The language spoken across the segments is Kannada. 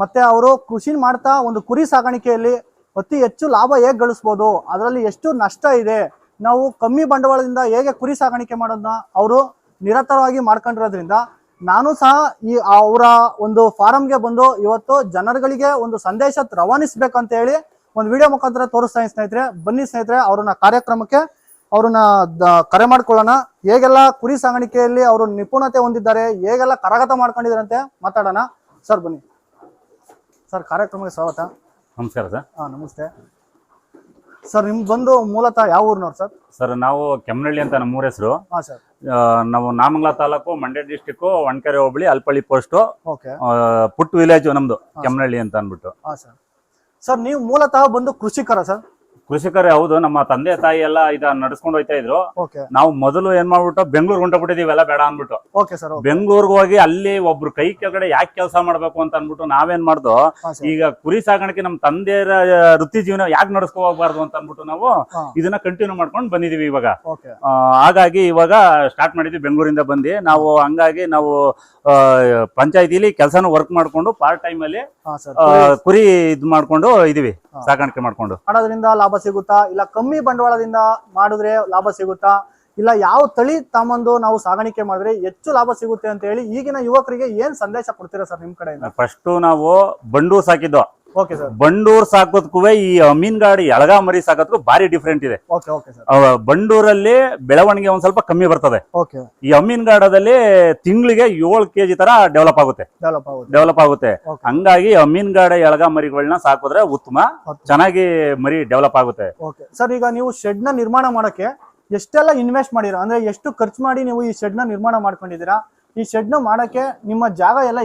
ಮತ್ತೆ ಅವರು ಕೃಷಿ ಮಾಡ್ತಾ ಒಂದು ಕುರಿ ಸಾಕಾಣಿಕೆಯಲ್ಲಿ ಅತಿ ಹೆಚ್ಚು ಲಾಭ ಹೇಗೆ ಗಳಿಸ್ಬೋದು, ಅದರಲ್ಲಿ ಎಷ್ಟು ನಷ್ಟ ಇದೆ, ನಾವು ಕಮ್ಮಿ ಬಂಡವಾಳದಿಂದ ಹೇಗೆ ಕುರಿ ಸಾಕಾಣಿಕೆ ಮಾಡೋದನ್ನ ಅವರು ನಿರತರವಾಗಿ ಮಾಡ್ಕೊಂಡಿರೋದ್ರಿಂದ ನಾನು ಸಹ ಈ ಅವರ ಒಂದು ಫಾರಂಗೆ ಬಂದು ಇವತ್ತು ಜನರುಗಳಿಗೆ ಒಂದು ಸಂದೇಶ ರವಾನಿಸ್ಬೇಕಂತ ಹೇಳಿ ಒಂದು ವಿಡಿಯೋ ಮುಖಾಂತರ ತೋರಿಸ್ತಾ ಸ್ನೇಹಿತರೆ. ಬನ್ನಿ ಸ್ನೇಹಿತರೆ, ಅವ್ರನ್ನ ಕಾರ್ಯಕ್ರಮಕ್ಕೆ ಅವ್ರನ್ನ ಕರೆ ಮಾಡ್ಕೊಳ್ಳೋಣ. ಹೇಗೆಲ್ಲ ಕುರಿ ಸಾಗಾಣಿಕೆಯಲ್ಲಿ ಅವರು ನಿಪುಣತೆ ಹೊಂದಿದ್ದಾರೆ, ಹೇಗೆಲ್ಲ ಕರಗತ ಮಾಡ್ಕೊಂಡಿದ್ದಾರೆ ಅಂತ ಮಾತಾಡೋಣ. ಸರ್ ಬನ್ನಿ ಸರ್, ಕಾರ್ಯಕ್ರಮಕ್ಕೆ ಸ್ವಾಗತ. ನಮಸ್ಕಾರ ಸರ್. ನಮಸ್ತೆ ಸರ್. ನಿಮ್ದು ಬಂದು ಮೂಲತಃ ಯಾವ ಊರಿನವ್ರು ಸರ್? ಸರ್ ನಾವು ಕೆಮ್ಮನಹಳ್ಳಿ ಅಂತ ನಮ್ಮೂರ ಹೆಸರು. ಸರ್ ನಾವು ನಾಮಂಗಲ ತಾಲೂಕು, ಮಂಡ್ಯ ಡಿಸ್ಟಿಕ್, ಒಣಕೆರೆ ಹೋಬಳಿ, ಅಲ್ಪಳ್ಳಿ ಪೋಸ್ಟ್, ಓಕೆ, ಪುಟ್ ವಿಲೇಜ್ ನಮ್ದು ಕೆಮ್ಮನಹಳ್ಳಿ ಅಂತ ಅಂದ್ಬಿಟ್ಟು. ಸರ್ ನೀವು ಮೂಲತಃ ಬಂದು ಕೃಷಿಕರ ಸರ್? ಕೃಷಿಕರೇ ಹೌದು. ನಮ್ಮ ತಂದೆ ತಾಯಿ ಎಲ್ಲ ನಡ್ಸ್ಕೊಂಡು ಹೋಯ್ತಾ ಇದ್ರು. ಓಕೆ. ನಾವು ಮೊದಲು ಏನ್ ಮಾಡ್ಬಿಟ್ಟು ಬೆಂಗಳೂರು ಹೊಂಟೋಗ್ಬಿಟ್ಟಿದೀವಿ, ಎಲ್ಲ ಬೇಡ ಅನ್ಬಿಟ್ಟು. Okay sir. ಬೆಂಗಳೂರಿಗೆ ಹೋಗಿ ಅಲ್ಲಿ ಒಬ್ರು ಕೈ ಕೆಳಗಡೆ ಯಾಕೆ ಕೆಲಸ ಮಾಡ್ಬೇಕು ಅಂತ ಅನ್ಬಿಟ್ಟು ನಾವೇನ್ ಮಾಡ್ದು, ಈಗ ಕುರಿ ಸಾಗಾಣಿಕೆ ನಮ್ಮ ತಂದೆಯ ವೃತ್ತಿ ಜೀವನ ಯಾಕೆ ನಡ್ಸ್ಕೊ ಹೋಗ್ಬಾರ್ದು ಅಂತ ಅನ್ಬಿಟ್ಟು ನಾವು ಇದನ್ನ ಕಂಟಿನ್ಯೂ ಮಾಡ್ಕೊಂಡು ಬಂದಿದೀವಿ ಇವಾಗ. ಹಾಗಾಗಿ ಇವಾಗ ಸ್ಟಾರ್ಟ್ ಮಾಡಿದ್ವಿ ಬೆಂಗಳೂರಿಂದ ಬಂದು ನಾವು. ಹಂಗಾಗಿ ನಾವು ಪಂಚಾಯತಿಲಿ ಕೆಲಸನ ವರ್ಕ್ ಮಾಡ್ಕೊಂಡು ಪಾರ್ಟ್ ಟೈಮ್ ಅಲ್ಲಿ ಕುರಿ ಇದ್ ಮಾಡ್ಕೊಂಡು ಇದೀವಿ, ಸಾಗಾಣಿಕೆ ಮಾಡ್ಕೊಂಡು. ಮಾಡೋದ್ರಿಂದ ಲಾಭ ಸಿಗುತ್ತಾ, ಇಲ್ಲ ಕಮ್ಮಿ ಬಂಡವಾಳದಿಂದ ಮಾಡಿದ್ರೆ ಲಾಭ ಸಿಗುತ್ತಾ, ಇಲ್ಲ ಯಾವ ತಳಿ ತಮ್ಮಂದು ನಾವು ಸಾಗಾಣಿಕೆ ಮಾಡಿದ್ರೆ ಹೆಚ್ಚು ಲಾಭ ಸಿಗುತ್ತೆ ಅಂತ ಹೇಳಿ ಈಗಿನ ಯುವಕರಿಗೆ ಏನ್ ಸಂದೇಶ ಕೊಡ್ತೀರಾ ಸರ್ ನಿಮ್ ಕಡೆಯಿಂದ? ಫಸ್ಟ್ ನಾವು ಬಂಡೂರ್ ಸಾಕಿದ್ದು. Okay sir. ಬಂಡೂರ್ ಸಾಕೋದಕ್ಕೂ ಈ ಅಮೀನ್ಗಾಡಿ ಎಳಗ ಮರಿ ಸಾಕೋದಕ್ಕೂ ಭಾರಿ ಡಿಫ್ರೆಂಟ್ ಇದೆ. Okay okay sir. ಬಂಡೂರಲ್ಲಿ ಬೆಳವಣಿಗೆ ಒಂದ್ ಸ್ವಲ್ಪ ಕಮ್ಮಿ ಬರ್ತದೆ. ಓಕೆ. ಈ ಅಮೀನ್ಗಾಡದಲ್ಲಿ ತಿಂಗಳಿಗೆ 7 kg ತರ ಡೆವಲಪ್ ಆಗುತ್ತೆ. ಹಂಗಾಗಿ ಅಮೀನ್ಗಾಡ ಎಳಗ ಮರಿಗಳನ್ನ ಸಾಕಿದ್ರೆ ಉತ್ತಮ, ಚೆನ್ನಾಗಿ ಮರಿ ಡೆವಲಪ್ ಆಗುತ್ತೆ. Okay sir. ಈಗ ನೀವು ಶೆಡ್ ನ ನಿರ್ಮಾಣ ಮಾಡಕ್ಕೆ ಎಷ್ಟೆಲ್ಲ ಇನ್ವೆಸ್ಟ್ ಮಾಡಿರಾ, ಅಂದ್ರೆ ಎಷ್ಟು ಖರ್ಚು ಮಾಡಿ ನೀವು ಈ ಶೆಡ್ ನ ನಿರ್ಮಾಣ ಮಾಡ್ಕೊಂಡಿದ್ದೀರಾ? ಈ ಶೆಡ್ ನ ಮಾಡಕ್ಕೆ ನಿಮ್ಮ ಜಾಗ ಎಲ್ಲ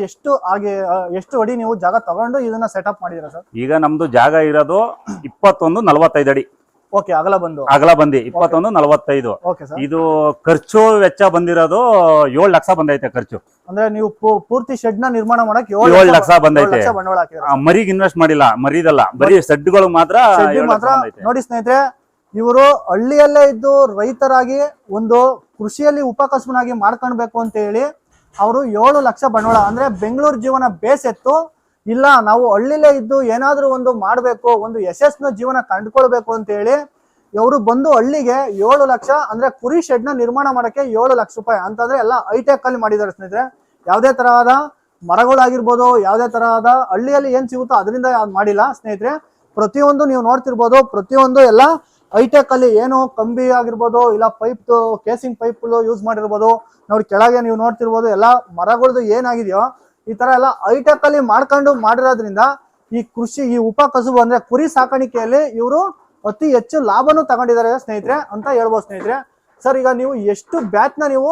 ಎಷ್ಟು ಅಡಿ ನೀವು ಜಾಗ ತಗೊಂಡು ಇದನ್ನ ಸೆಟಪ್ ಮಾಡಿದಿರಾ ಸರ್? ಈಗ ನಮ್ದು ಜಾಗ ಇರೋದು 21-45 ಅಡಿ. ಓಕೆ. ಅಗಲ ಬಂದು 21-45. ಇದು ಖರ್ಚು ವೆಚ್ಚ ಬಂದಿರೋದು 7 ಲಕ್ಷ ಬಂದೈತೆ ಖರ್ಚು. ಅಂದ್ರೆ ನೀವು ಪೂರ್ತಿ ಶೆಡ್ ನ ನಿರ್ಮಾಣ ಮಾಡಕ್ಕೆ 7 ಲಕ್ಷ ಬಂದೈತೆ. ಮರಿಗೆ ಇನ್ವೆಸ್ಟ್ ಮಾಡಿಲ್ಲ, ಮರಿದಲ್ಲ, ಬರೀ ಸೆಡ್ಗಳು ಮಾತ್ರ. ನೋಡಿ ಸ್ನೇಹಿತರೆ, ಇವರು ಹಳ್ಳಿಯಲ್ಲೇ ಇದ್ದು ರೈತರಾಗಿ ಒಂದು ಕೃಷಿಯಲ್ಲಿ ಉಪಕಸಬನಾಗಿ ಮಾಡ್ಕೊಳ್ಬೇಕು ಅಂತ ಹೇಳಿ ಅವರು 7 ಲಕ್ಷ ಬಂಡವಾಳ, ಅಂದ್ರೆ ಬೆಂಗಳೂರು ಜೀವನ ಬೇಸೆತ್ತು, ಇಲ್ಲ ನಾವು ಹಳ್ಳಿಲೇ ಇದ್ದು ಏನಾದ್ರೂ ಒಂದು ಮಾಡ್ಬೇಕು, ಒಂದು ಯಶಸ್ಸಿನ ಜೀವನ ಕಂಡುಕೊಳ್ಬೇಕು ಅಂತ ಹೇಳಿ ಇವರು ಬಂದು ಹಳ್ಳಿಗೆ 7 ಲಕ್ಷ, ಅಂದ್ರೆ ಕುರಿ ಶೆಡ್ ನ ನಿರ್ಮಾಣ ಮಾಡಕ್ಕೆ 7 ಲಕ್ಷ ರೂಪಾಯಿ ಅಂತಂದ್ರೆ ಎಲ್ಲ ಹೈಟೆಕ್ ಅಲ್ಲಿ ಮಾಡಿದ್ದಾರೆ ಸ್ನೇಹಿತರೆ. ಯಾವುದೇ ತರಹದ ಮರಗಳಾಗಿರ್ಬೋದು, ಯಾವುದೇ ತರಹದ ಹಳ್ಳಿಯಲ್ಲಿ ಏನ್ ಸಿಗುತ್ತೋ ಅದರಿಂದ ಮಾಡಿಲ್ಲ ಸ್ನೇಹಿತರೆ. ಪ್ರತಿಯೊಂದು ನೀವು ನೋಡ್ತಿರ್ಬೋದು, ಪ್ರತಿಯೊಂದು ಎಲ್ಲ ಹೈಟೆಕ್ ಅಲ್ಲಿ, ಏನು ಕಂಬಿ ಆಗಿರ್ಬೋದು, ಇಲ್ಲ ಪೈಪ್, ಕೇಸಿಂಗ್ ಪೈಪ್ ಯೂಸ್ ಮಾಡಿರ್ಬೋದು, ನೋಡಿ ಕೆಳಗೆ ನೀವು ನೋಡ್ತಿರ್ಬೋದು, ಎಲ್ಲ ಮರಗಳದ್ದು ಏನಾಗಿದೆಯೋ ಈ ತರ ಎಲ್ಲ ಹೈಟೆಕ್ ಅಲ್ಲಿ ಮಾಡಿರೋದ್ರಿಂದ ಈ ಕೃಷಿ, ಈ ಉಪಕಸುಬು ಅಂದ್ರೆ ಕುರಿ ಸಾಕಾಣಿಕೆಯಲ್ಲಿ ಇವರು ಅತಿ ಹೆಚ್ಚು ಲಾಭನೂ ತಗೊಂಡಿದ್ದಾರೆ ಸ್ನೇಹಿತರೆ ಅಂತ ಹೇಳ್ಬೋದು ಸ್ನೇಹಿತರೆ. ಸರ್, ಈಗ ನೀವು ಎಷ್ಟು ಬ್ಯಾಚ್ ನ ನೀವು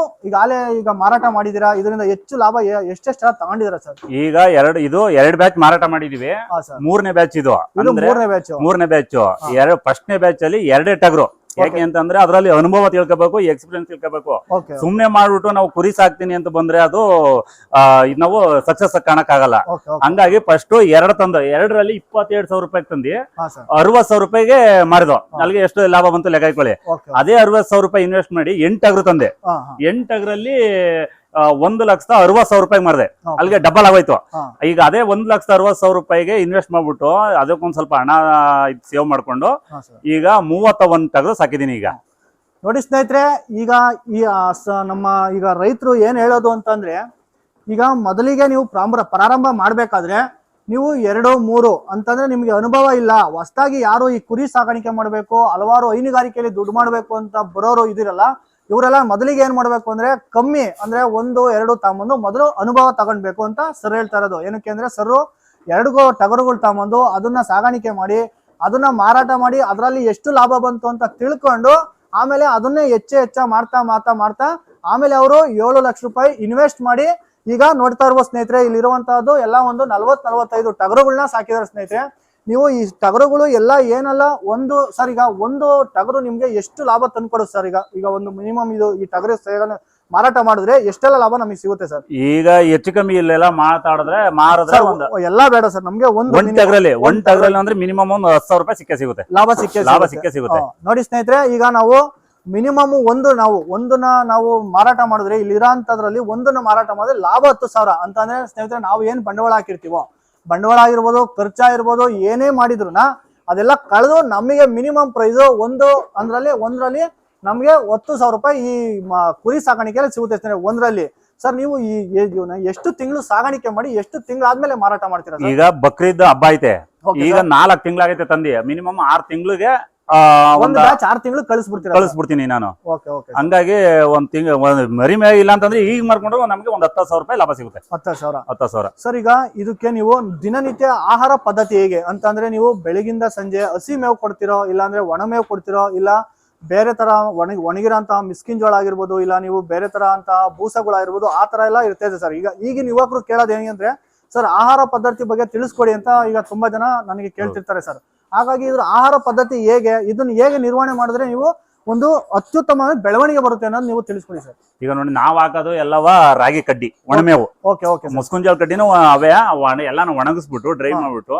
ಈಗ ಮಾರಾಟ ಮಾಡಿದೀರಾ? ಇದರಿಂದ ಹೆಚ್ಚು ಲಾಭ ಎಷ್ಟೆಷ್ಟು ತಗೊಂಡಿದ್ದೀರಾ ಸರ್? ಈಗ ಎರಡು ಬ್ಯಾಚ್ ಮಾರಾಟ ಮಾಡಿದೀವಿ. ಮೂರನೇ ಬ್ಯಾಚ್ ಇದು. ಮೂರನೇ ಬ್ಯಾಚ್. ಫಸ್ಟ್ನೇ ಬ್ಯಾಚ್ ಅಲ್ಲಿ 2 ಟಗರು. ಯಾಕೆ ಅಂತಂದ್ರೆ ಅದ್ರಲ್ಲಿ ಅನುಭವ ತಿಳ್ಕೋಬೇಕು, ಎಕ್ಸ್ಪೀರಿಯನ್ಸ್ ತಿಳ್ಕೋಬೇಕು. ಸುಮ್ನೆ ಮಾಡ್ಬಿಟ್ಟು ನಾವು ಕುರಿ ಸಾಕ್ತೀನಿ ಅಂತ ಬಂದ್ರೆ ಅದು ನಾವು ಸಕ್ಸಸ್ ಕಾಣಕ್ಕಾಗಲ್ಲ. ಹಂಗಾಗಿ ಫಸ್ಟ್ 2 ತಂದು 2ರಲ್ಲಿ 27,000 ರೂಪಾಯಿ ತಂದಿ 60,000 ರೂಪಾಯಿಗೆ ಮಾರಿದ್ವು. ಅಲ್ಲಿಗೆ ಎಷ್ಟು ಲಾಭ ಬಂತು ಲೆಕ್ಕ ಇಟ್ಕೊಳ್ಳಿ. ಅದೇ 60,000 ರೂಪಾಯಿ ಇನ್ವೆಸ್ಟ್ ಮಾಡಿ 8 ಟಗರು ತಂದೆ. 8 ಟಗರಲ್ಲಿ 1,60,000 ರೂಪಾಯಿ ಮಾಡಿದೆ. ಅಲ್ಲಿಗೆ ಡಬಲ್ ಆಗೋಯ್ತು. ಈಗ ಅದೇ 1,60,000 ರೂಪಾಯಿಗೆ ಇನ್ವೆಸ್ಟ್ ಮಾಡ್ಬಿಟ್ಟು ಅದಕ್ಕೊಂದ್ ಸ್ವಲ್ಪ ಹಣ ಸೇವ್ ಮಾಡ್ಕೊಂಡು ಈಗ 31 ಟಗರು ಸಾಕಿದೀನಿ. ಈಗ ನೋಡಿ ಸ್ನೇಹಿತರೆ, ಈಗ ನಮ್ಮ ಈಗ ರೈತರು ಏನ್ ಹೇಳೋದು ಅಂತಂದ್ರೆ, ಈಗ ಮೊದಲಿಗೆ ನೀವು ಪ್ರಾರಂಭ ಮಾಡ್ಬೇಕಾದ್ರೆ ನೀವು 2-3 ಅಂತಂದ್ರೆ ನಿಮ್ಗೆ ಅನುಭವ ಇಲ್ಲ, ಹೊಸದಾಗಿ ಯಾರು ಈ ಕುರಿ ಸಾಗಾಣಿಕೆ ಮಾಡ್ಬೇಕು, ಹಲವಾರು ಹೈನುಗಾರಿಕೆಯಲ್ಲಿ ದುಡ್ಡು ಮಾಡ್ಬೇಕು ಅಂತ ಬರೋರು ಇದಿರಲ್ಲ, ಇವರೆಲ್ಲ ಮೊದಲಿಗೆ ಏನ್ ಮಾಡ್ಬೇಕು ಅಂದ್ರೆ ಕಮ್ಮಿ, ಅಂದ್ರೆ 1-2 ತಗೊಂಬಂದು ಮೊದಲು ಅನುಭವ ತಗೊಂಡ್ಬೇಕು ಅಂತ ಸರ್ ಹೇಳ್ತಾ ಇರೋದು. ಏನಕ್ಕೆ ಅಂದ್ರೆ ಸರ್ 2 ಟಗರುಗಳು ತಗೊಂಬಂದು ಅದನ್ನ ಸಾಗಾಣಿಕೆ ಮಾಡಿ, ಅದನ್ನ ಮಾರಾಟ ಮಾಡಿ, ಅದರಲ್ಲಿ ಎಷ್ಟು ಲಾಭ ಬಂತು ಅಂತ ತಿಳ್ಕೊಂಡು ಆಮೇಲೆ ಅದನ್ನೇ ಹೆಚ್ಚ ಮಾಡ್ತಾ ಆಮೇಲೆ ಅವರು 7 ಲಕ್ಷ ರೂಪಾಯಿ ಇನ್ವೆಸ್ಟ್ ಮಾಡಿ ಈಗ ನೋಡ್ತಾ ಇರ್ಬೋದು ಸ್ನೇಹಿತರೆ. ಇಲ್ಲಿರುವಂತಹದ್ದು ಎಲ್ಲ ಒಂದು 40-45 ಟಗರುಗಳನ್ನ ಸಾಕಿದಾರೆ ಸ್ನೇಹಿತರೆ. ನೀವು ಈ ಟಗರುಗಳು ಎಲ್ಲ ಏನಲ್ಲ ಸರ್, ಈಗ ಒಂದು ಟಗರು ನಿಮ್ಗೆ ಎಷ್ಟು ಲಾಭ ತಂದ್ಕೊಡುತ್ತೆ ಸರ್? ಈಗ ಒಂದು ಮಿನಿಮಮ್ ಈ ಟಗರು ಮಾರಾಟ ಮಾಡಿದ್ರೆ ಎಷ್ಟೆಲ್ಲ ಲಾಭ ನಮಗೆ ಸಿಗುತ್ತೆ ಸರ್? ಈಗ ಹೆಚ್ಚು ಕಮ್ಮಿ ಇಲ್ಲೆಲ್ಲ ಮಾರಿದ್ರೆ ಎಲ್ಲಾ ಬೇಡ ಸರ್, ನಮ್ಗೆ ಒಂದ್ ಟಗರಲ್ಲಿ ಅಂದ್ರೆ ಮಿನಿಮಮ್ ಒಂದು 10,000 ರೂಪಾಯಿ ಸಿಗುತ್ತೆ, ಲಾಭ ಸಿಕ್ಕೇ ಸಿಗುತ್ತೆ. ನೋಡಿ ಸ್ನೇಹಿತರೆ, ಈಗ ನಾವು ಮಿನಿಮಮ್ ಒಂದನ್ನ ನಾವು ಮಾರಾಟ ಮಾಡಿದ್ರೆ, ಇಲ್ಲಿ ಇರೋಂಥದ್ರಲ್ಲಿ ಒಂದನ್ನ ಮಾರಾಟ ಮಾಡಿದ್ರೆ ಲಾಭ 10,000 ಅಂತಂದ್ರೆ ಸ್ನೇಹಿತರೆ, ನಾವು ಏನ್ ಬಂಡವಾಳ ಹಾಕಿರ್ತೀವೋ ಬಂಡವಾಳ ಆಗಿರ್ಬೋದು, ಖರ್ಚಾಗಿರ್ಬೋದು, ಏನೇ ಮಾಡಿದ್ರು ಅದೆಲ್ಲ ಕಳೆದು ನಮಗೆ ಮಿನಿಮಮ್ ಪ್ರೈಸ್ ಒಂದರಲ್ಲಿ ನಮಗೆ 10,000 ರೂಪಾಯಿ ಈ ಕುರಿ ಸಾಕಾಣಿಕೆಯಲ್ಲಿ ಸಿಗುತ್ತೆ ಒಂದರಲ್ಲಿ. ಸರ್ ನೀವು ಎಷ್ಟು ತಿಂಗಳು ಸಾಗಾಣಿಕೆ ಮಾಡಿ ಎಷ್ಟು ತಿಂಗಳಾದ್ಮೇಲೆ ಮಾರಾಟ ಮಾಡ್ತೀರಾ? ಈಗ ಬಕ್ರೀದ್ ಹಬ್ಬ ಐತೆ, ಈಗ 4 ತಿಂಗಳಾಗೈತೆ ತಂದಿ, ಮಿನಿಮಮ್ 6 ತಿಂಗಳಿಗೆ ಒಂದು ಬ್ಯಾಚ್ 6 ತಿಂಗಳು ಕಳಿಸ್ಬಿಡ್ತೀನಿ ನಾನು. ಹಂಗಾಗಿ ಮರಿ ಮೇಲೆ ಇಲ್ಲ ಅಂತಂದ್ರೆ ಈಗ ಮಾರ್ಕೊಂಡ್ರೆ ನಮ್ಗೆ ಒಂದು 10,000 ರೂಪಾಯಿ ಲಾಭ ಸಿಗುತ್ತೆ. 10,000. ಸರ್ ಈಗ ಇದಕ್ಕೆ ನೀವು ದಿನನಿತ್ಯ ಆಹಾರ ಪದ್ಧತಿ ಹೇಗೆ ಅಂತಂದ್ರೆ ನೀವು ಬೆಳಗಿಂದ ಸಂಜೆ ಹಸಿ ಮೇವು ಕೊಡ್ತಿರೋ, ಇಲ್ಲ ಅಂದ್ರೆ ಒಣ ಮೇವು ಕೊಡ್ತಿರೋ, ಇಲ್ಲ ಬೇರೆ ತರ ಒಣಗಿರೋಂತಹ ಮಿಸ್ಕಿನ್ ಜೋಳ ಆಗಿರ್ಬೋದು, ಇಲ್ಲ ನೀವು ಬೇರೆ ತರ ಅಂತ ಬೂಸಗಳಾಗಿರ್ಬೋದು, ಆ ತರ ಎಲ್ಲ ಇರ್ತದೆ ಸರ್. ಈಗಿನ ಯುವಕರು ಕೇಳೋದು ಹೆಂಗಂದ್ರೆ ಸರ್ ಆಹಾರ ಪದ್ಧತಿ ಬಗ್ಗೆ ತಿಳಿಸ್ಕೊಡಿ ಅಂತ ಈಗ ತುಂಬಾ ಜನ ನನಗೆ ಕೇಳ್ತಿರ್ತಾರೆ ಸರ್. ಹಾಗಾಗಿ ಇದ್ರ ಆಹಾರ ಪದ್ಧತಿ ಹೇಗೆ, ಇದನ್ನ ಹೇಗೆ ನಿರ್ವಹಣೆ ಮಾಡಿದ್ರೆ ನೀವು ಒಂದು ಅತ್ಯುತ್ತಮ ಬೆಳವಣಿಗೆ ಬರುತ್ತೆ ಅನ್ನೋದು ನೀವು ತಿಳಿಸ್ಕೊಡಿ ಸರ್. ಈಗ ನೋಡಿ ನಾವ್ ಹಾಕೋದು ಎಲ್ಲವ ರಾಗಿ ಕಡ್ಡಿ ಒಣಮೇವು, ಮುಸ್ಕುಂಜಾಲ್ ಕಡ್ಡಿನೂ ಅವೇ ಎಲ್ಲಾನು ಒಣಗಿಸ್ಬಿಟ್ಟು ಡ್ರೈ ಮಾಡ್ಬಿಟ್ಟು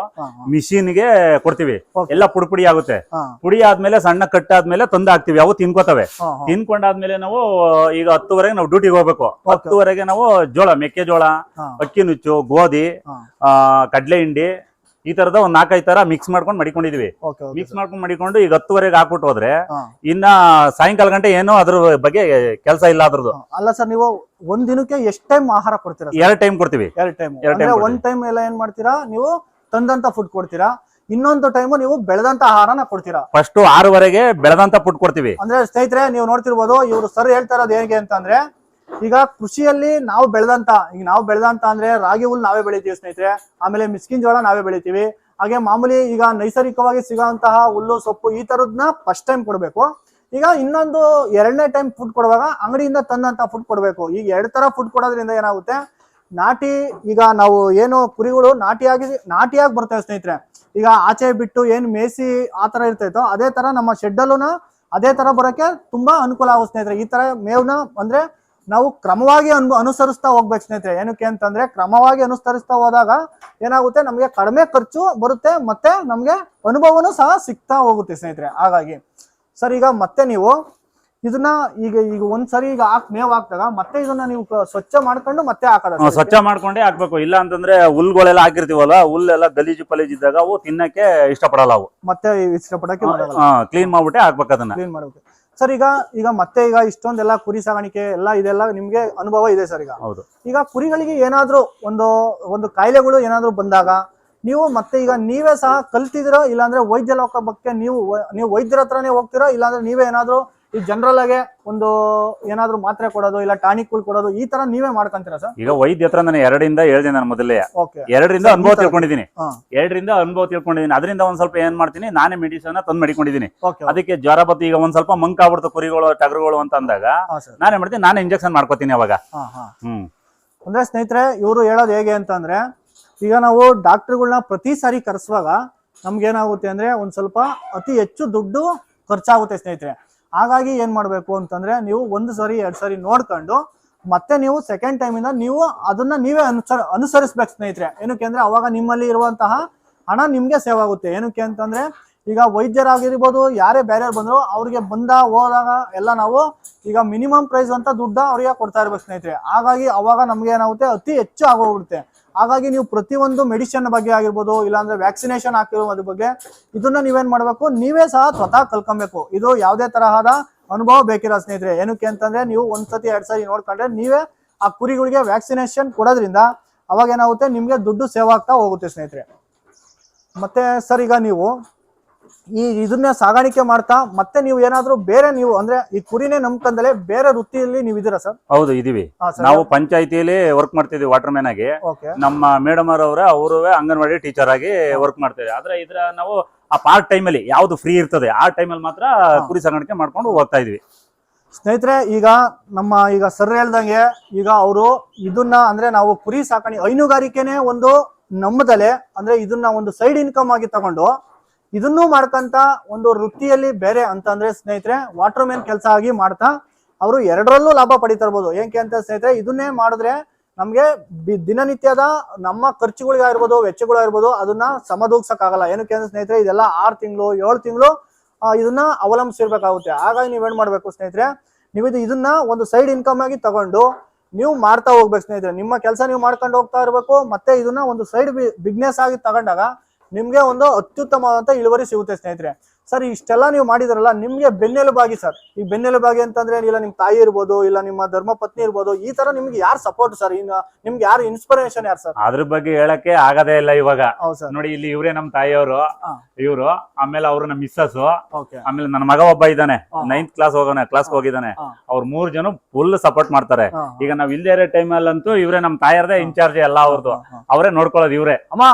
ಮಿಷಿನ್ಗೆ ಕೊಡ್ತೀವಿ. ಎಲ್ಲ ಪುಡಿ ಆಗುತ್ತೆ. ಪುಡಿ ಆದ್ಮೇಲೆ ಸಣ್ಣ ಕಟ್ಟಾದ್ಮೇಲೆ ತಂದು ಹಾಕ್ತಿವಿ, ಅವು ತಿನ್ಕೋತವೆ. ತಿನ್ಕೊಂಡಾದ್ಮೇಲೆ ನಾವು ಈಗ 10ವರೆಗೆ ನಾವು ಡ್ಯೂಟಿಗೆ ಹೋಗ್ಬೇಕು. 10ವರೆಗೆ ನಾವು ಜೋಳ, ಮೆಕ್ಕೆಜೋಳ, ಅಕ್ಕಿ ನುಚ್ಚು, ಗೋಧಿ, ಕಡ್ಲೆ ಹಿಂಡಿ, ಈ ತರದ ಒಂದ್ 4-5 ತರ ಮಿಕ್ಸ್ ಮಾಡ್ಕೊಂಡು ಮಡಿಕೊಂಡಿದೀವಿ. ಮಿಕ್ಸ್ ಮಾಡ್ಕೊಂಡು ಮಡಿಕೊಂಡು ಈಗ 10ವರೆಗೆ ಹಾಕ್ಬಿಟ್ಟು ಹೋದ್ರೆ ಇನ್ನ ಸಾಯಂಕಾಲ ಗಂಟೆ ಏನೋ ಅದ್ರ ಬಗ್ಗೆ ಕೆಲಸ ಇಲ್ಲ ಅದ್ರದ್ದು. ಅಲ್ಲ ಸರ್, ನೀವು ಒಂದ್ ದಿನಕ್ಕೆ ಎಷ್ಟು ಟೈಮ್ ಆಹಾರ ಕೊಡ್ತೀರಾ? 2 ಟೈಮ್ ಕೊಡ್ತೀವಿ. 2 ಟೈಮ್. ಒಂದ್ ಟೈಮ್ ಎಲ್ಲ ಏನ್ ಮಾಡ್ತೀರಾ ನೀವು? ತಂದಂತ ಫುಡ್ ಕೊಡ್ತೀರಾ, ಇನ್ನೊಂದು ಟೈಮ್ ನೀವು ಬೆಳೆದಂತ ಆಹಾರನ ಕೊಡ್ತೀರಾ? ಫಸ್ಟ್ 6ವರೆಗೆ ಬೆಳೆದಂತ ಫುಡ್ ಕೊಡ್ತೀವಿ. ಅಂದ್ರೆ ಸ್ನೇಹಿತರೆ ನೀವು ನೋಡ್ತಿರ್ಬೋದು, ಇವ್ರು ಸರ್ ಹೇಳ್ತಾ ಇರೋದು ಹೇಗೆ ಅಂತಂದ್ರೆ, ಈಗ ಕೃಷಿಯಲ್ಲಿ ನಾವು ಬೆಳೆದಂತ ಅಂದ್ರೆ ರಾಗಿ ಹುಲ್ ನಾವೇ ಬೆಳಿತೀವಿ ಸ್ನೇಹಿತರೆ, ಆಮೇಲೆ ಮಿಸ್ಕಿನ್ ಜೋಳ ನಾವೇ ಬೆಳಿತೀವಿ. ಹಾಗೆ ಮಾಮೂಲಿ ಈಗ ನೈಸರ್ಗಿಕವಾಗಿ ಸಿಗುವಂತಹ ಹುಲ್ಲು ಸೊಪ್ಪು ಈ ತರದ್ನ ಫಸ್ಟ್ ಟೈಮ್ ಕೊಡ್ಬೇಕು. ಈಗ ಇನ್ನೊಂದು 2ನೇ ಟೈಮ್ ಫುಡ್ ಕೊಡುವಾಗ ಅಂಗಡಿಯಿಂದ ತಂದಂತ ಫುಡ್ ಕೊಡ್ಬೇಕು. ಈಗ 2 ತರ ಫುಡ್ ಕೊಡೋದ್ರಿಂದ ಏನಾಗುತ್ತೆ, ನಾಟಿ, ಈಗ ನಾವು ಏನು ಕುರಿಗಳು ನಾಟಿಯಾಗಿ ಬರ್ತೇವೆ ಸ್ನೇಹಿತರೆ. ಈಗ ಆಚೆ ಬಿಟ್ಟು ಏನ್ ಮೇಸಿ ಆ ತರ ಇರ್ತೈತೋ ಅದೇ ತರ ನಮ್ಮ ಶೆಡ್ಡಲ್ಲೂ ಅದೇ ತರ ಬರೋಕೆ ತುಂಬಾ ಅನುಕೂಲ ಆಗುತ್ತೆ ಸ್ನೇಹಿತರೆ. ಈ ತರ ಮೇವ್ನ ಅಂದ್ರೆ ನಾವು ಕ್ರಮವಾಗಿ ಅನುಸರಿಸ್ತಾ ಹೋಗ್ಬೇಕು ಸ್ನೇಹಿತರೆ. ಏನಕ್ಕೆ ಅಂತಂದ್ರೆ ಕ್ರಮವಾಗಿ ಅನುಸರಿಸ್ತಾ ಹೋದಾಗ ಏನಾಗುತ್ತೆ, ನಮ್ಗೆ ಕಡಿಮೆ ಖರ್ಚು ಬರುತ್ತೆ, ಮತ್ತೆ ನಮ್ಗೆ ಅನುಭವನೂ ಸಹ ಸಿಗ್ತಾ ಹೋಗುತ್ತೆ ಸ್ನೇಹಿತರೆ. ಹಾಗಾಗಿ ಸರ್ ಈಗ ಮತ್ತೆ ನೀವು ಇದನ್ನ ಈಗ ಒಂದ್ಸರಿ ಈಗ ಮೇವ್ ಹಾಕ್ದಾಗ ಮತ್ತೆ ಇದನ್ನ ನೀವು ಸ್ವಚ್ಛ ಮಾಡ್ಕೊಂಡು ಮತ್ತೆ ಹಾಕೋದು? ಸ್ವಚ್ಛ ಮಾಡ್ಕೊಂಡೇ ಹಾಕ್ಬೇಕು. ಇಲ್ಲ ಅಂತಂದ್ರೆ ಹುಲ್ಗಳೆಲ್ಲ ಹಾಕಿರ್ತೀವಲ್ಲ, ಹುಲ್ಲೆಲ್ಲ ಗಲೀಜು ಇದ್ದಾಗ ಅವು ತಿನ್ನಕ್ಕೆ ಇಷ್ಟಪಡಲ್ಲ. ಅವು ಮತ್ತೆ ಇಷ್ಟಪಡಕ್ಕೆ ಕ್ಲೀನ್ ಮಾಡ್ಬಿಟ್ಟೆ ಹಾಕ್ಬೇಕು. ಅದನ್ನ ಕ್ಲೀನ್ ಮಾಡ್ಬೇಕು ಸರ್. ಈಗ ಮತ್ತೆ ಇಷ್ಟೊಂದೆಲ್ಲ ಕುರಿ ಸಾಗಾಣಿಕೆ ಇದೆಲ್ಲ ನಿಮ್ಗೆ ಅನುಭವ ಇದೆ ಸರ್. ಈಗ ಕುರಿಗಳಿಗೆ ಏನಾದ್ರೂ ಒಂದು ಕಾಯಿಲೆಗಳು ಏನಾದ್ರೂ ಬಂದಾಗ ನೀವು ಮತ್ತೆ ಈಗ ನೀವೇ ಸಹ ಕಲ್ತಿದಿರೋ, ಇಲ್ಲಾಂದ್ರೆ ವೈದ್ಯ ಲೋಕ ಬಗ್ಗೆ ನೀವು ವೈದ್ಯರ ಹತ್ರನೇ ಹೋಗ್ತೀರಾ, ಇಲ್ಲಾಂದ್ರೆ ನೀವೇ ಏನಾದ್ರು ಈ ಜನರಲ್ ಆಗಿ ಏನಾದ್ರು ಮಾತ್ರೆ ಕೊಡೋದು, ಇಲ್ಲ ಟಾನಿಕ್ ಕೊಡೋದು, ಈ ತರ ನೀವೇ ಮಾಡ್ಕೊಂತೀರಾ ಸರ್? ಈಗ ವೈದ್ಯ ಹತ್ರ ನಾನು 2ರಿಂದ ಹೇಳಿದೆ, ನಾನು ಮೊದಲೇ 2ರಿಂದ ಅನುಭವ ತಿಳ್ಕೊಂಡಿದ್ದೀನಿ. ಅದರಿಂದ ಒಂದ್ ಸ್ವಲ್ಪ ಏನ್ ಮಾಡ್ತೀನಿ, ನಾನೇ ಮೆಡಿಸಿನ್ ತಂದು ಮಡಿಕೊಂಡಿದ್ದೀನಿ. ಅದಕ್ಕೆ ಜ್ವರ ಬತ್ತು, ಈಗ ಒಂದ್ ಸ್ವಲ್ಪ ಮಂಕ್ ಆಗ್ಬಿಡ್ತು ಕುರಿಗಳು ಟಗರುಗಳು ಅಂತ ಅಂದಾಗ ನಾನೇ ಮಾಡ್ತೀನಿ, ನಾನೇ ಇಂಜೆಕ್ಷನ್ ಮಾಡ್ಕೋತೀನಿ ಅವಾಗ. ಅಂದ್ರೆ ಸ್ನೇಹಿತರೆ ಇವರು ಹೇಳೋದು ಹೇಗೆ ಅಂತಂದ್ರೆ, ಈಗ ನಾವು ಡಾಕ್ಟರ್ಗಳನ್ನ ಪ್ರತಿ ಸಾರಿ ಕರೆಸುವಾಗ ನಮ್ಗೇನಾಗುತ್ತೆ ಅಂದ್ರೆ ಒಂದ್ ಸ್ವಲ್ಪ ಅತಿ ಹೆಚ್ಚು ದುಡ್ಡು ಖರ್ಚಾಗುತ್ತೆ ಸ್ನೇಹಿತರೆ. ಹಾಗಾಗಿ ಏನ್ ಮಾಡ್ಬೇಕು ಅಂತಂದ್ರೆ, ನೀವು 1 ಸರಿ 2 ಸರಿ ನೋಡ್ಕೊಂಡು ಮತ್ತೆ ನೀವು ಸೆಕೆಂಡ್ ಟೈಮ್ ಇಂದ ನೀವು ಅದನ್ನ ನೀವೇ ಅನುಸರಿಸ್ಬೇಕು ಸ್ನೇಹಿತರೆ. ಏನಕ್ಕೆ ಅಂದ್ರೆ ಅವಾಗ ನಿಮ್ಮಲ್ಲಿ ಇರುವಂತಹ ಹಣ ನಿಮ್ಗೆ ಸೇವ್ ಆಗುತ್ತೆ. ಏನಕ್ಕೆ ಅಂತಂದ್ರೆ ಈಗ ವೈದ್ಯರಾಗಿರ್ಬೋದು, ಯಾರೇ ಬೇರೆಯವ್ರು ಬಂದ್ರು ಅವ್ರಿಗೆ ಹೋದಾಗ ಎಲ್ಲ ನಾವು ಈಗ ಮಿನಿಮಮ್ ಪ್ರೈಸ್ ಅಂತ ದುಡ್ಡ ಅವ್ರಿಗೆ ಕೊಡ್ತಾ ಇರ್ಬೇಕು ಸ್ನೇಹಿತರೆ. ಹಾಗಾಗಿ ಅವಾಗ ನಮ್ಗೆ ಏನಾಗುತ್ತೆ, ಅತಿ ಹೆಚ್ಚು ಆಗೋಗ್ಬಿಡುತ್ತೆ. ಹಾಗಾಗಿ ನೀವು ಪ್ರತಿಯೊಂದು ಮೆಡಿಸಿನ್ ಬಗ್ಗೆ ಆಗಿರ್ಬೋದು, ಇಲ್ಲಾಂದ್ರೆ ವ್ಯಾಕ್ಸಿನೇಷನ್ ಹಾಕಿರೋದ್ರ ಬಗ್ಗೆ ಇದನ್ನ ನೀವೇನ್ ಮಾಡ್ಬೇಕು, ನೀವೇ ಸಹ ಸ್ವತಃ ಕಲ್ಕೊಬೇಕು. ಇದು ಯಾವುದೇ ತರಹದ ಅನುಭವ ಬೇಕಿರೋ ಸ್ನೇಹಿತರೆ. ಏನಕ್ಕೆ ಅಂತಂದ್ರೆ ನೀವು 1 ಸತಿ 2 ಸರಿ ನೋಡ್ಕೊಂಡ್ರೆ ನೀವೇ ಆ ಕುರಿಗಳಿಗೆ ವ್ಯಾಕ್ಸಿನೇಷನ್ ಕೊಡೋದ್ರಿಂದ ಅವಾಗ ಏನಾಗುತ್ತೆ, ನಿಮ್ಗೆ ದುಡ್ಡು ಸೇವ್ ಆಗ್ತಾ ಹೋಗುತ್ತೆ ಸ್ನೇಹಿತರೆ. ಮತ್ತೆ ಸರ್ ಈಗ ನೀವು ಇದನ್ನ ಸಾಗಾಣಿಕೆ ಮಾಡ್ತಾ ಮತ್ತೆ ನೀವು ಏನಾದ್ರೂ ಬೇರೆ ಅಂದ್ರೆ ಈ ಕುರಿನೇ ನಂಬ್ಕೊಂಡಲೇ ಬೇರೆ ವೃತ್ತಿಯಲ್ಲಿ ನೀವು ಇದೀರಾ ಸರ್? ಹೌದು, ಇದೀವಿ. ನಾವು ಪಂಚಾಯತಿಯಲ್ಲಿ ವರ್ಕ್ ಮಾಡ್ತಿದ್ವಿ ವಾಟರ್ ಮ್ಯಾನ್ ಆಗಿ. ನಮ್ಮ ಮೇಡಮ್ ಅವರು ಅಂಗನವಾಡಿ ಟೀಚರ್ ಆಗಿ ವರ್ಕ್ ಮಾಡ್ತಿದ್ವಿ. ಆದ್ರೆ ನಾವು ಆ ಪಾರ್ಟ್ ಟೈಮ್ ಅಲ್ಲಿ ಯಾವ್ದು ಫ್ರೀ ಇರ್ತದೆ ಆ ಟೈಮಲ್ಲಿ ಮಾತ್ರ ಕುರಿ ಸಾಗಾಣಿಕೆ ಮಾಡ್ಕೊಂಡು ಹೋಗ್ತಾ ಇದ್ವಿ ಸ್ನೇಹಿತರೆ. ಈಗ ಸರ್ ಹೇಳ್ದಂಗೆ ಈಗ ಅವರು ಇದನ್ನ ಅಂದ್ರೆ ನಾವು ಕುರಿ ಸಾಕಾಣೆ ಹೈನುಗಾರಿಕೆನೆ ಒಂದು ನಮ್ಮದಲೆ ಅಂದ್ರೆ ಇದನ್ನ ಒಂದು ಸೈಡ್ ಇನ್ಕಮ್ ಆಗಿ ತಗೊಂಡು ಇದನ್ನು ಮಾಡ್ಕಂತ ಒಂದು ವೃತ್ತಿಯಲ್ಲಿ ಬೇರೆ ಅಂತಂದ್ರೆ ಸ್ನೇಹಿತರೆ ವಾಟರ್ ಮ್ಯಾನ್ ಕೆಲಸ ಆಗಿ ಮಾಡ್ತಾ ಅವರು 2ರಲ್ಲೂ ಲಾಭ ಪಡಿತಾ ಇರ್ಬೋದು. ಏನಕ್ಕೆ ಅಂತ ಸ್ನೇಹಿತರೆ, ಇದನ್ನೇ ಮಾಡಿದ್ರೆ ನಮ್ಗೆ ದಿನನಿತ್ಯದ ನಮ್ಮ ಖರ್ಚುಗಳಿಗಾಗಿರ್ಬೋದು, ವೆಚ್ಚಗಳಿರ್ಬೋದು, ಅದನ್ನ ಸಮದೂಗ್ಸಕ್ಕಾಗಲ್ಲ. ಏನಕ್ಕೆ ಅಂದ್ರೆ ಸ್ನೇಹಿತರೆ ಇದೆಲ್ಲ 6 ತಿಂಗಳು 7 ತಿಂಗಳು ಇದನ್ನ ಅವಲಂಬಿಸಿರ್ಬೇಕಾಗುತ್ತೆ. ಹಾಗಾಗಿ ನೀವೇನ್ ಮಾಡ್ಬೇಕು ಸ್ನೇಹಿತರೆ, ನೀವು ಇದನ್ನ ಒಂದು ಸೈಡ್ ಇನ್ಕಮ್ ಆಗಿ ತಗೊಂಡು ನೀವು ಮಾಡ್ತಾ ಹೋಗ್ಬೇಕು ಸ್ನೇಹಿತರೆ. ನಿಮ್ಮ ಕೆಲಸ ನೀವು ಮಾಡ್ಕೊಂಡು ಹೋಗ್ತಾ ಇರ್ಬೇಕು. ಮತ್ತೆ ಇದನ್ನ ಒಂದು ಸೈಡ್ ಬಿಸ್ನೆಸ್ ಆಗಿ ತಗೊಂಡಾಗ ನಿಮ್ಗೆ ಒಂದು ಅತ್ಯುತ್ತಮವಾದಂತ ಇಳುವರಿ ಸಿಗುತ್ತೆ ಸ್ನೇಹಿತರೆ. ಸರ್ ಇಷ್ಟೆಲ್ಲ ನೀವು ಮಾಡಿದ್ರಲ್ಲ, ನಿಮ್ಗೆ ಬೆನ್ನೆಲುಬಾಗಿ ಸರ್, ಈ ಬೆನ್ನೆಲುಬಾಗಿ ಅಂತಂದ್ರೆ ಇಲ್ಲ ನಿಮ್ ತಾಯಿ ಇರ್ಬೋದು, ಇಲ್ಲ ನಿಮ್ಮ ಧರ್ಮ ಪತ್ನಿ ಇರ್ಬೋದು, ಈ ತರ ನಿಮ್ಗೆ ಯಾರು ಸಪೋರ್ಟ್ ಸರ್? ಇನ್ನು ನಿಮ್ಗೆ ಯಾರು ಇನ್ಸ್ಪಿರೇಷನ್ ಯಾರು ಸರ್? ಅದ್ರ ಬಗ್ಗೆ ಹೇಳಕ್ಕೆ ಆಗದೇ ಇಲ್ಲ ಇವಾಗ. ಹೌದು ಸರ್. ನೋಡಿ ಇಲ್ಲಿ ಇವರೇ ನಮ್ ತಾಯಿಯವರು, ಇವರು, ಆಮೇಲೆ ಅವರು ನಮ್ಮ ಮಿಸ್ಸಸ್, ಓಕೆ, ಆಮೇಲೆ ನನ್ನ ಮಗ ಒಬ್ಬ ಇದ್ದಾನೆ 9th ಕ್ಲಾಸ್ ಹೋಗಿದ್ದಾನೆ. ಅವ್ರು 3 ಜನ ಫುಲ್ ಸಪೋರ್ಟ್ ಮಾಡ್ತಾರೆ. ಈಗ ನಾವ್ ಇಲ್ದೇ ಇರೋ ಟೈಮ್ ಅಲ್ಲಂತೂ ಇವ್ರೆ ನಮ್ ತಾಯಿಯರದೇ ಇನ್ಚಾರ್ಜ್ ಎಲ್ಲ ಅವ್ರದ್ದು, ಅವರೇ ನೋಡ್ಕೊಳ್ಳೋದು ಇವ್ರೆ. ಅಮ್ಮ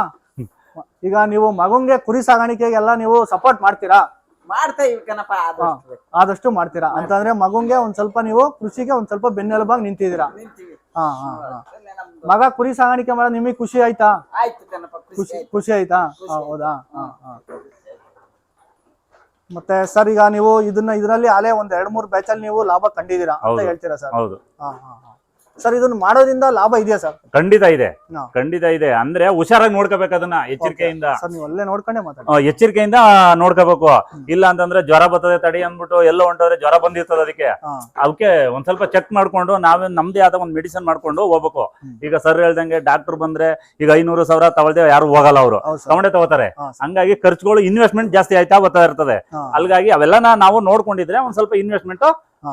ಈಗ ನೀವು ಮಗಂಗೆ ಕುರಿ ಸಾಗಾಣಿಕೆಗೆಲ್ಲ ನೀವು ಸಪೋರ್ಟ್ ಮಾಡ್ತೀರಾ? ಆದಷ್ಟು ಮಾಡ್ತೀರಾ ಅಂತಂದ್ರೆ ಮಗಂಗೆ ಒಂದ್ ಸ್ವಲ್ಪ ನೀವು ಕೃಷಿಗೆ ಒಂದ್ ಸ್ವಲ್ಪ ಬೆನ್ನೆಲುಬಾಗಿ ನಿಂತಿದ್ದೀರಾ. ಮಗ ಕುರಿ ಸಾಗಾಣಿಕೆ ಮಾಡೋದು ನಿಮಗೆ ಖುಷಿ ಆಯ್ತಾ? ಖುಷಿ ಆಯ್ತಾ? ಹೌದಾ? ಮತ್ತೆ ಸರ್ ಈಗ ನೀವು ಇದರಲ್ಲಿ ಅಲೆ ಒಂದ್ 2-3 ಬ್ಯಾಚ್ ಅಲ್ಲಿ ನೀವು ಲಾಭ ಕಂಡಿದ್ದೀರಾ ಅಂತ ಹೇಳ್ತೀರಾ ಸರ್? ಹೌದು. ಸರ್ ಇದನ್ನ ಮಾಡೋದ್ರಿಂದ ಲಾಭ ಇದೆಯಾ ಸರ್? ಖಂಡಿತ ಇದೆ. ಅಂದ್ರೆ ಹುಷಾರಾಗಿ ನೋಡ್ಕೋಬೇಕು ಅದನ್ನ, ಎಚ್ಚರಿಕೆಯಿಂದ. ಸರ್ ನೀವು ಅಲ್ಲೇ ನೋಡ್ಕೊಂಡೆ ಮಾತಾಡಿ. ಎಚ್ಚರಿಕೆಯಿಂದ ನೋಡ್ಕೋಬೇಕು. ಇಲ್ಲ ಅಂತಂದ್ರೆ ಜ್ವರ ಬರ್ತದೆ ತಡಿ ಅಂದ್ಬಿಟ್ಟು ಎಲ್ಲೋ ಹೊಂಟೋದ್ರೆ ಜ್ವರ ಬಂದಿರ್ತದೆ, ಅದಕ್ಕೆ ಒಂದ್ ಸ್ವಲ್ಪ ಚೆಕ್ ಮಾಡ್ಕೊಂಡು ನಾವೇ ನಮ್ದೇ ಆದ ಒಂದ್ ಮೆಡಿಸಿನ್ ಮಾಡ್ಕೊಂಡು ಹೋಗ್ಬೇಕು. ಈಗ ಸರ್ ಹೇಳ್ದಂಗೆ ಡಾಕ್ಟರ್ ಬಂದ್ರೆ ಈಗ 500,000 ತಗೊಳ್ದೆ ಯಾರು ಹೋಗಲ್ಲ, ಅವರು ತಗೊಂಡೇ ತಗೋತಾರೆ. ಹಂಗಾಗಿ ಖರ್ಚುಗಳು ಇನ್ವೆಸ್ಟ್ಮೆಂಟ್ ಜಾಸ್ತಿ ಆಯ್ತಾ ಬರ್ತಾ ಇರ್ತದೆ. ಅಲ್ಗಾಗಿ ಅವೆಲ್ಲ ನಾವು ನೋಡ್ಕೊಂಡಿದ್ರೆ ಒಂದ್ ಸ್ವಲ್ಪ ಇನ್ವೆಸ್ಟ್ಮೆಂಟ್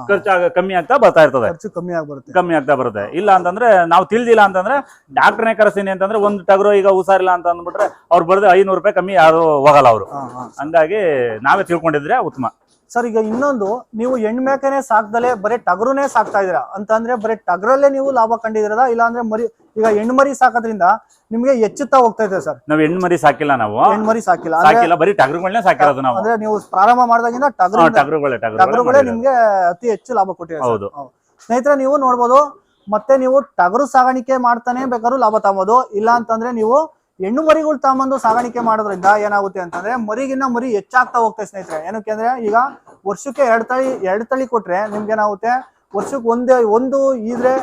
ಖರ್ಚು ಕಮ್ಮಿ ಆಗ್ತಾ ಬರ್ತಾ ಇರ್ತದೆ, ಕಮ್ಮಿ ಆಗ್ತಾ ಬರುತ್ತೆ. ಇಲ್ಲ ಅಂತಂದ್ರೆ ನಾವು ತಿಳಿದಿಲ್ಲ ಅಂತಂದ್ರೆ ಡಾಕ್ಟರ್ನೇ ಕರೆಸ್ತೀನಿ ಅಂತಂದ್ರೆ ಒಂದ್ ಟಗರು ಈಗ ಹುಷಾರಿಲ್ಲ ಅಂತ ಅಂದ್ಬಿಟ್ರೆ ಅವ್ರು ಬರ್ದೆ 500 ರೂಪಾಯಿ ಕಮ್ಮಿ ಯಾರು ಹೋಗಲ್ಲ ಅವರು. ಹಂಗಾಗಿ ನಾವೇ ತಿಳ್ಕೊಂಡಿದ್ರೆ ಉತ್ತಮ. ಸರ್ ಈಗ ಇನ್ನೊಂದು, ನೀವು ಹೆಣ್ಮೇಕನೆ ಸಾಕ್ದಲೆ ಬರೀ ಟಗರುನೇ ಸಾಕ್ತಾ ಇದೀರಾ ಅಂತಂದ್ರೆ ಬರೀ ಟಗರಲ್ಲೇ ನೀವು ಲಾಭ ಕಂಡಿದಿರದ? ಇಲ್ಲ ಅಂದ್ರೆ ಮರಿ, ಈಗ ಹೆಣ್ಮರಿ ಸಾಕೋದ್ರಿಂದ ನಿಮ್ಗೆ ಹೆಚ್ಚುತ್ತಾ ಹೋಗ್ತಾ ಇದೆ ಸರ್? ನಾವು ಹೆಣ್ಮರಿ ಸಾಕಿಲ್ಲ, ನಾವು ಹೆಣ್ಮರಿ ಸಾಕಿಲ್ಲ, ಬರೀ ಟಗರುಗಳನ್ನೇ ಸಾಕಿರೋದು ನಾವು. ಅಂದ್ರೆ ನೀವು ಪ್ರಾರಂಭ ಮಾಡಿದಾಗಿಂದ ಟಗರುಗಳೇ ನಿಮ್ಗೆ ಅತಿ ಹೆಚ್ಚು ಲಾಭ ಕೊಟ್ಟಿದೆ. ಹೌದು ಸ್ನೇಹಿತರೆ, ನೀವು ನೋಡ್ಬೋದು. ಮತ್ತೆ ನೀವು ಟಗರು ಸಾಗಾಣಿಕೆ ಮಾಡ್ತಾನೆ ಬೇಕಾದ್ರೂ ಲಾಭ ತಗೋಬಹುದು. ಇಲ್ಲ ಅಂತಂದ್ರೆ ನೀವು ಹೆಣ್ಣು ಮರಿಗಳು ತಗೊಂಬಂದು ಸಾಗಾಣಿಕೆ ಮಾಡೋದ್ರಿಂದ ಏನಾಗುತ್ತೆ ಅಂತಂದ್ರೆ ಮರಿಗಿನ್ನ ಮರಿ ಹೆಚ್ಚಾಗ್ತಾ ಹೋಗ್ತದೆ ಸ್ನೇಹಿತರೆ. ಏನಕ್ಕೆ ಅಂದ್ರೆ ಈಗ ವರ್ಷಕ್ಕೆ 2 ತಳಿ ಕೊಟ್ರೆ ನಿಮ್ಗೆ ಏನಾಗುತ್ತೆ, ವರ್ಷಕ್ಕೆ ಒಂದು ಇದ್ರೆ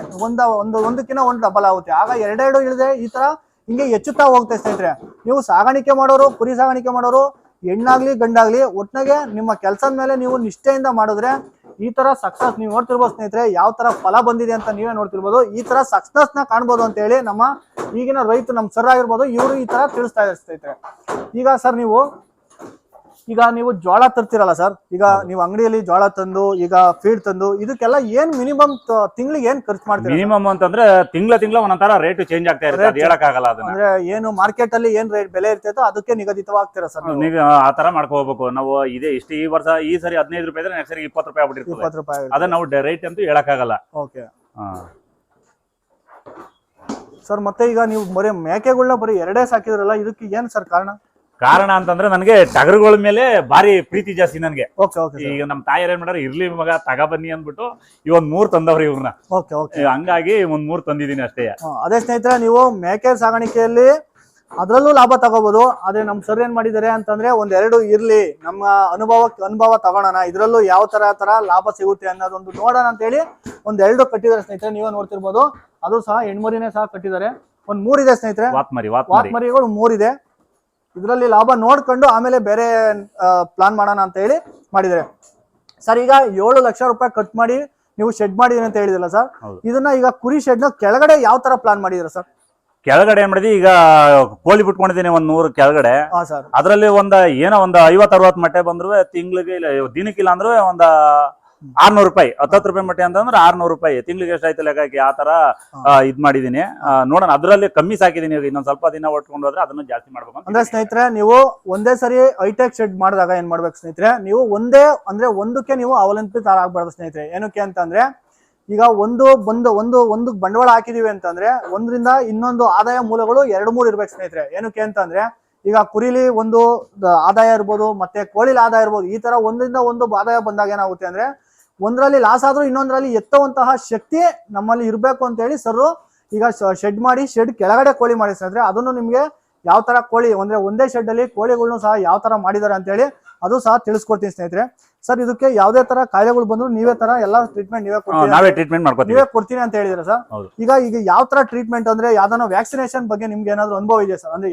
ಒಂದಕ್ಕಿಂತ ಒಂದು ಡಬಲ್ ಆಗುತ್ತೆ. ಆಗ 2 ಇಳಿದ್ರೆ ಈ ತರ ಹಿಂಗೆ ಹೆಚ್ಚುತ್ತಾ ಹೋಗ್ತದೆ ಸ್ನೇಹಿತರೆ. ನೀವು ಸಾಗಾಣಿಕೆ ಮಾಡೋರು, ಕುರಿ ಸಾಗಾಣಿಕೆ ಮಾಡೋರು, ಹೆಣ್ಣಾಗ್ಲಿ ಗಂಡಾಗ್ಲಿ, ಒಟ್ನಾಗೆ ನಿಮ್ಮ ಕೆಲಸದ ಮೇಲೆ ನೀವು ನಿಷ್ಠೆಯಿಂದ ಮಾಡಿದ್ರೆ ಈ ತರ ಸಕ್ಸಸ್ ನೀವು ನೋಡ್ತಿರ್ಬೋದು ಸ್ನೇಹಿತರೆ. ಯಾವ ತರ ಫಲ ಬಂದಿದೆ ಅಂತ ನೀವೇ ನೋಡ್ತಿರ್ಬೋದು. ಈ ತರ ಸಕ್ಸಸ್ ನ ಕಾಣ್ಬೋದು ಅಂತ ಹೇಳಿ ನಮ್ಮ ಈಗಿನ ರೈತ ನಮ್ ಸರ್ ಆಗಿರ್ಬೋದು, ಇವರು ಈ ತರ ತಿಳಿಸ್ತಾ ಇದ್ದಾರೆ ಸ್ನೇಹಿತರೆ. ಈಗ ನೀವು ಜೋಳ ತರ್ತಿರಲ್ಲ ಸರ್, ಈಗ ನೀವು ಅಂಗಡಿಯಲ್ಲಿ ಜೋಳ ತಂದು ಈಗ ಫೀಡ್ ತಂದು ಇದಕ್ಕೆಲ್ಲ ಏನ್ ಮಿನಿಮಮ್ ತಿಂಗಳಿಗೆ ಏನ್ ಖರ್ಚು ಮಾಡ್ತೀರಾ? ಮಿನಿಮಮ್ ಅಂತಂದ್ರೆ ತಿಂಗಳ ಒಂದೊಂದರ ರೇಟ್ ಚೇಂಜ್ ಆಗ್ತಾ ಇರುತ್ತೆ, ಅದು ಹೇಳಕ್ಕಾಗಲ್ಲ. ಅಂದ್ರೆ ಏನು ಮಾರ್ಕೆಟ್ ಅಲ್ಲಿ ಏನ್ ರೇಟ್ ಬೆಲೆ ಇರ್ತೈತೋ ಅದಕ್ಕೆ ನಿಗದಿತವಾಗ್ತೀರಾ ಸರ್? ಆ ತರ ಮಾಡ್ಕೋಬೇಕು ನಾವು. ಇಷ್ಟು ಈ ವರ್ಷ ಈ ಸರಿ 15 ರೂಪಾಯಿ ಇದ್ರೆ ನೆಕ್ಸ್ಟ್ ಸರಿ 20 ರೂಪಾಯಿ ಆಗ್ಬಿಟ್ಟಿರ್ತದೆ. 20 ರೂಪಾಯಿ ಅದನ್ನ ನಾವು ರೇಟ್ ಅಂತೂ ಹೇಳಕ್ಕಾಗಲ್ಲ. Okay sir. ಮತ್ತೆ ಈಗ ನೀವು ಬರೀ ಮೇಕೆಗಳನ್ನ ಬರೀ 2 ಸಾಕಿದ್ರಲ್ಲ, ಇದಕ್ಕೆ ಏನ್ ಸರ್ ಕಾರಣ ಅಂತಂದ್ರೆ ನನಗೆ ಟಗರುಗಳ ಮೇಲೆ ಭಾರಿ ಪ್ರೀತಿ ಜಾಸ್ತಿ ನನ್ಗೆ. ಈಗ ನಮ್ ತಾಯಿಯರ್ ಏನ್ ಮಾಡ್ಯಾರ, ಇರ್ಲಿ ಮಗ ತಗ ಬನ್ನಿ ಅಂದ್ಬಿಟ್ಟು ಒಂದ್ 3 ತಂದವ್ರಿ ಇವ್ರನ್ನ. ಹಂಗಾಗಿ ಒಂದ್ 3 ತಂದಿದ್ದೀನಿ ಅಷ್ಟೇ. ಅದೇ ಸ್ನೇಹಿತರೆ, ನೀವು ಮೇಕೆ ಸಾಗಾಣಿಕೆಯಲ್ಲಿ ಅದ್ರಲ್ಲೂ ಲಾಭ ತಗೋಬಹುದು. ಆದ್ರೆ ನಮ್ ಸರ್ ಏನ್ ಮಾಡಿದ್ದಾರೆ ಅಂತಂದ್ರೆ 1-2 ಇರ್ಲಿ, ನಮ್ಮ ಅನುಭವ ತಗೋಣ, ಇದ್ರಲ್ಲೂ ಯಾವ ತರ ಲಾಭ ಸಿಗುತ್ತೆ ಅನ್ನೋದೊಂದು ನೋಡೋಣ ಅಂತ ಹೇಳಿ 1-2 ಕಟ್ಟಿದ್ದಾರೆ ಸ್ನೇಹಿತರೆ. ನೀವೇ ನೋಡ್ತಿರ್ಬೋದು. ಅದು ಸಹ ಹೆಣ್ಮರಿನೇ ಸಹ ಕಟ್ಟಿದ್ದಾರೆ. 3 ಇದೆ ಸ್ನೇಹಿತರೆ, ವಾತ್ಮರಿಗಳು 3 ಇದೆ. ಇದರಲ್ಲಿ ಲಾಭ ನೋಡ್ಕೊಂಡು ಆಮೇಲೆ ಬೇರೆ ಪ್ಲಾನ್ ಮಾಡೋಣ ಅಂತ ಹೇಳಿ ಮಾಡಿದ್ದಾರೆ ಸರ್. ಈಗ 7 ಲಕ್ಷ ರೂಪಾಯಿ ಕಟ್ ಮಾಡಿ ನೀವು ಶೆಡ್ ಮಾಡಿದ್ರಿ ಅಂತ ಹೇಳಿದಿಲ್ಲ ಸರ್? ಇದನ್ನ ಈಗ ಕುರಿ ಶೆಡ್ ನ ಕೆಳಗಡೆ ಯಾವ ತರ ಪ್ಲಾನ್ ಮಾಡಿದ್ರ ಸರ್? ಕೆಳಗಡೆ ಏನ್ ಮಾಡಿದ್ವಿ, ಈಗ ಕೋಳಿ ಬಿಟ್ಕೊಂಡಿದ್ದೀನಿ 100 ಕೆಳಗಡೆ. ಅದ್ರಲ್ಲಿ ಒಂದು 50-60 ಮೊಟ್ಟೆ ಬಂದ್ರು ತಿಂಗಳಿಗೆ, ದಿನಕ್ಕಿಲ್ಲ ಅಂದ್ರೆ 600 ರೂಪಾಯಿ, 10 ರೂಪಾಯಿ ಮೊಟ್ಟೆ ಅಂತಂದ್ರೆ 600 ರೂಪಾಯಿ ತಿಂಗಳಿಗೆ ಎಷ್ಟಾಯ್ತು ಲೆಕ್ಕಕ್ಕೆ. ಆ ತರ ಇದ್ ಮಾಡಿದೀನಿ. ನೋಡೋಣ, ಅದ್ರಲ್ಲಿ ಕಮ್ಮಿ ಸಾಕಿದೀನಿ. ಇನ್ನೊಂದ್ ಸ್ವಲ್ಪ ದಿನ ಒಟ್ಕೊಂಡು ಹೋದ್ರೆ ಅದನ್ನ ಜಾಸ್ತಿ ಮಾಡ್ಬೇಕು ಅಂದ್ರೆ ಸ್ನೇಹಿತರೆ, ನೀವು ಒಂದೇ ಸರಿ ಹೈಟೆಕ್ ಶೆಡ್ ಮಾಡಿದಾಗ ಏನ್ ಮಾಡ್ಬೇಕು ಸ್ನೇಹಿತರೆ, ನೀವು ಒಂದಕ್ಕೆ ನೀವು ಅವಲಂಬಿತ ಆಗ್ಬಾರ್ದು ಸ್ನೇಹಿತರೆ. ಏನಕ್ಕೆ ಅಂತಂದ್ರೆ ಈಗ ಒಂದು ಬಂಡವಾಳ ಹಾಕಿದೀವಿ ಅಂತಂದ್ರೆ ಒಂದರಿಂದ ಇನ್ನೊಂದು ಆದಾಯ ಮೂಲಗಳು 2-3 ಇರ್ಬೇಕು ಸ್ನೇಹಿತರೆ. ಏನಕ್ಕೆ ಅಂತಂದ್ರೆ ಈಗ ಕುರಿಲಿ ಒಂದು ಆದಾಯ ಇರ್ಬೋದು, ಮತ್ತೆ ಕೋಳಿಲಿ ಆದಾಯ ಇರ್ಬೋದು. ಈ ತರ ಒಂದರಿಂದ ಒಂದು ಆದಾಯ ಬಂದಾಗ ಏನಾಗುತ್ತೆ ಅಂದ್ರೆ ಒಂದರಲ್ಲಿ ಲಾಸ್ ಆದ್ರೂ ಇನ್ನೊಂದರಲ್ಲಿ ಎತ್ತುವಂತಹ ಶಕ್ತಿ ನಮ್ಮಲ್ಲಿ ಇರ್ಬೇಕು ಅಂತ ಹೇಳಿ ಸರ್ ಈಗ ಶೆಡ್ ಮಾಡಿ, ಶೆಡ್ ಕೆಳಗಡೆ ಕೋಳಿ ಮಾಡಿ ಸ್ನೇಹಿತರೆ. ಅದನ್ನು ನಿಮ್ಗೆ ಯಾವ ತರ ಕೋಳಿ ಅಂದ್ರೆ ಒಂದೇ ಶೆಡ್ ಅಲ್ಲಿ ಕೋಳಿಗಳನ್ನು ಸಹ ಯಾವ ತರ ಮಾಡಿದಾರೆ ಅಂತ ಹೇಳಿ ಅದು ಸಹ ತಿಳಿಸ್ಕೊಡ್ತೀನಿ ಸ್ನೇಹಿತರೆ. ಸರ್ ಇದಕ್ಕೆ ಯಾವುದೇ ತರ ಕಾಯಿಲೆಗಳು ಬಂದ್ರು ನೀವೇ ತರ ಎಲ್ಲ ಟ್ರೀಟ್ಮೆಂಟ್ ನೀವೇ ಕೊಡ್ತೀನಿ ಅಂತ ಹೇಳಿದ್ರೆ ಸರ್. ಈಗ ಯಾವ ತರ ಟ್ರೀಟ್ಮೆಂಟ್ ಅಂದ್ರೆ ಯಾವ್ದಾನ ವ್ಯಾಕ್ಸಿನೇಷನ್ ಬಗ್ಗೆ ನಿಮ್ಗೆ ಏನಾದ್ರು ಅನುಭವ ಇದೆ ಸರ್? ಅಂದ್ರೆ